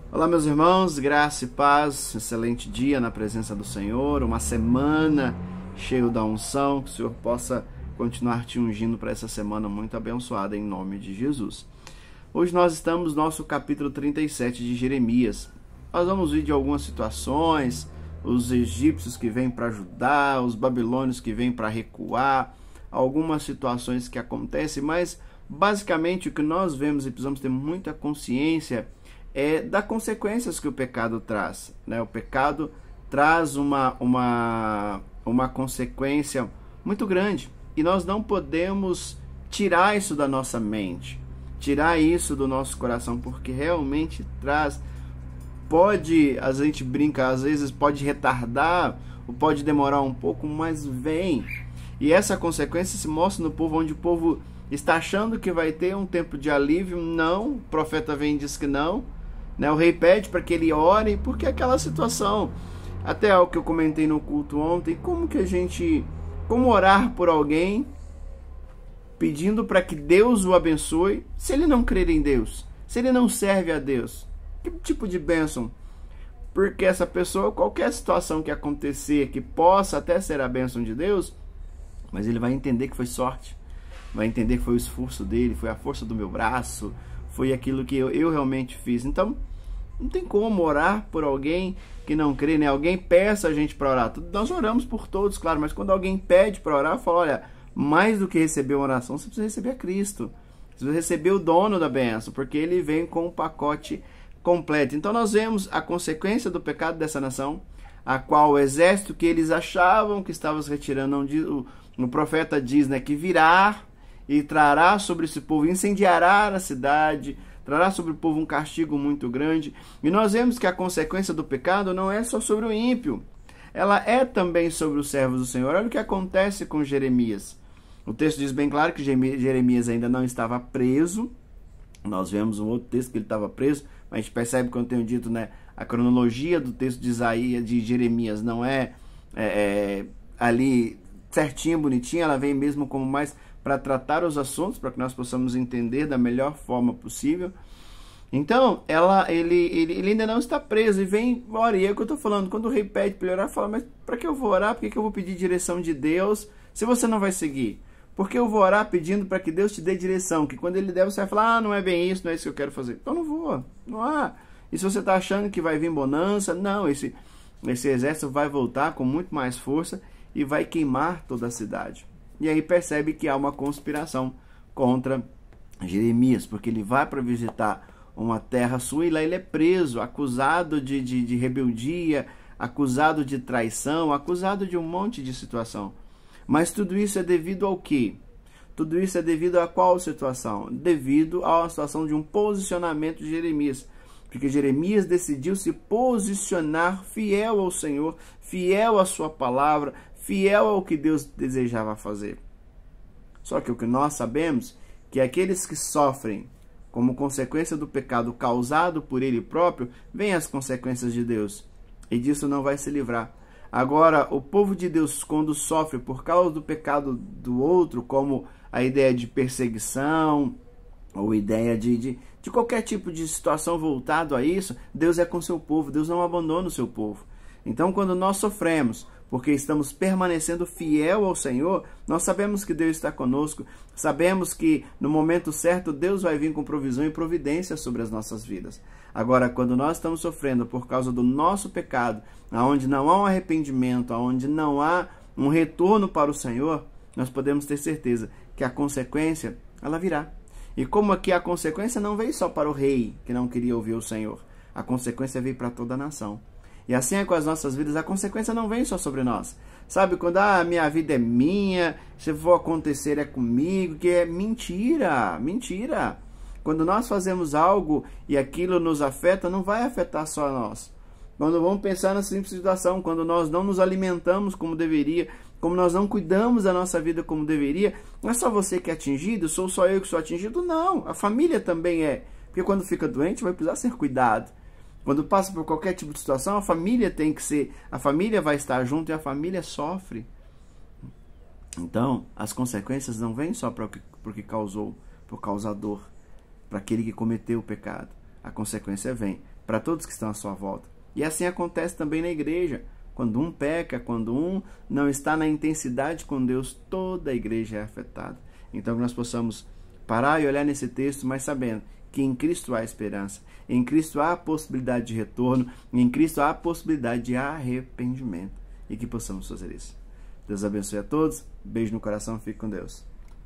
Olá, meus irmãos, graça e paz, excelente dia na presença do Senhor, uma semana cheia da unção, que o Senhor possa continuar te ungindo para essa semana muito abençoada em nome de Jesus. Hoje nós estamos no nosso capítulo 37 de Jeremias. Nós vamos ver de algumas situações, os egípcios que vêm para ajudar, os babilônios que vêm para recuar, algumas situações que acontecem, mas basicamente o que nós vemos e precisamos ter muita consciência é das consequências que o pecado traz, né? O pecado traz uma consequência muito grande e nós não podemos tirar isso da nossa mente, tirar isso do nosso coração, porque realmente traz, pode, a gente brinca, às vezes pode retardar, ou pode demorar um pouco, mas vem. E essa consequência se mostra no povo, onde o povo está achando que vai ter um tempo de alívio. Não, o profeta vem e diz que não, né? O rei pede para que ele ore, porque aquela situação, até o que eu comentei no culto ontem, como orar por alguém, pedindo para que Deus o abençoe, se ele não crer em Deus, se ele não serve a Deus, que tipo de bênção? Porque essa pessoa, qualquer situação que acontecer, que possa até ser a bênção de Deus, mas ele vai entender que foi sorte, vai entender que foi o esforço dele, foi a força do meu braço, foi aquilo que eu realmente fiz. Então, não tem como orar por alguém que não crê, né? Alguém peça a gente para orar. Nós oramos por todos, claro, mas quando alguém pede para orar, fala, olha, mais do que receber uma oração, você precisa receber a Cristo. Você precisa receber o dono da bênção, porque ele vem com um pacote completo. Então, nós vemos a consequência do pecado dessa nação, a qual o exército que eles achavam que estava se retirando, o profeta diz, né, que virá e trará sobre esse povo, incendiará a cidade, trará sobre o povo um castigo muito grande. E nós vemos que a consequência do pecado não é só sobre o ímpio, ela é também sobre os servos do Senhor. Olha o que acontece com Jeremias. O texto diz bem claro que Jeremias ainda não estava preso. Nós vemos um outro texto que ele estava preso, mas a gente percebe, quando eu tenho dito, né, a cronologia do texto de Isaías, de Jeremias, não é ali certinha, bonitinha, ela vem mesmo como mais para tratar os assuntos, para que nós possamos entender da melhor forma possível. Então, ele ainda não está preso e vem, ora, e é o que eu estou falando, quando o rei pede para ele orar, fala, mas para que eu vou orar? Por que eu vou pedir direção de Deus se você não vai seguir? Porque eu vou orar pedindo para que Deus te dê direção, que quando ele der você vai falar, não é bem isso, não é isso que eu quero fazer. Então não vou, não há. E se você está achando que vai vir bonança, não, esse exército vai voltar com muito mais força e vai queimar toda a cidade. E aí percebe que há uma conspiração contra Jeremias, porque ele vai para visitar uma terra sua e lá ele é preso, acusado de rebeldia, acusado de traição, acusado de um monte de situação. Mas tudo isso é devido ao quê? Tudo isso é devido a qual situação? Devido à situação de um posicionamento de Jeremias. Porque Jeremias decidiu se posicionar fiel ao Senhor, fiel à sua palavra, fiel ao que Deus desejava fazer. Só que o que nós sabemos que aqueles que sofrem como consequência do pecado causado por ele próprio, vêm as consequências de Deus. E disso não vai se livrar. Agora, o povo de Deus, quando sofre por causa do pecado do outro, como a ideia de perseguição, ou ideia de qualquer tipo de situação voltado a isso, Deus é com seu povo, Deus não abandona o seu povo. Então, quando nós sofremos, porque estamos permanecendo fiel ao Senhor, nós sabemos que Deus está conosco, sabemos que no momento certo Deus vai vir com provisão e providência sobre as nossas vidas. Agora, quando nós estamos sofrendo por causa do nosso pecado, onde não há um arrependimento, onde não há um retorno para o Senhor, nós podemos ter certeza que a consequência, ela virá. E como aqui a consequência não veio só para o rei, que não queria ouvir o Senhor, a consequência veio para toda a nação. E assim é com as nossas vidas, a consequência não vem só sobre nós. Sabe, quando a minha vida é minha, se for acontecer é comigo, que é mentira, mentira. Quando nós fazemos algo e aquilo nos afeta, não vai afetar só nós. Quando vamos pensar nessa simples situação, quando nós não nos alimentamos como deveria, como nós não cuidamos da nossa vida como deveria, não é só você que é atingido, sou só eu que sou atingido, não, a família também é. Porque quando fica doente vai precisar ser cuidado. Quando passa por qualquer tipo de situação, a família tem que ser, a família vai estar junto e a família sofre. Então, as consequências não vêm só porque causou, por causador, para aquele que cometeu o pecado. A consequência vem para todos que estão à sua volta. E assim acontece também na igreja. Quando um peca, quando um não está na intensidade com Deus, toda a igreja é afetada. Então que nós possamos parar e olhar nesse texto, mas sabendo que em Cristo há esperança, em Cristo há a possibilidade de retorno, em Cristo há a possibilidade de arrependimento, e que possamos fazer isso. Deus abençoe a todos, beijo no coração, fique com Deus.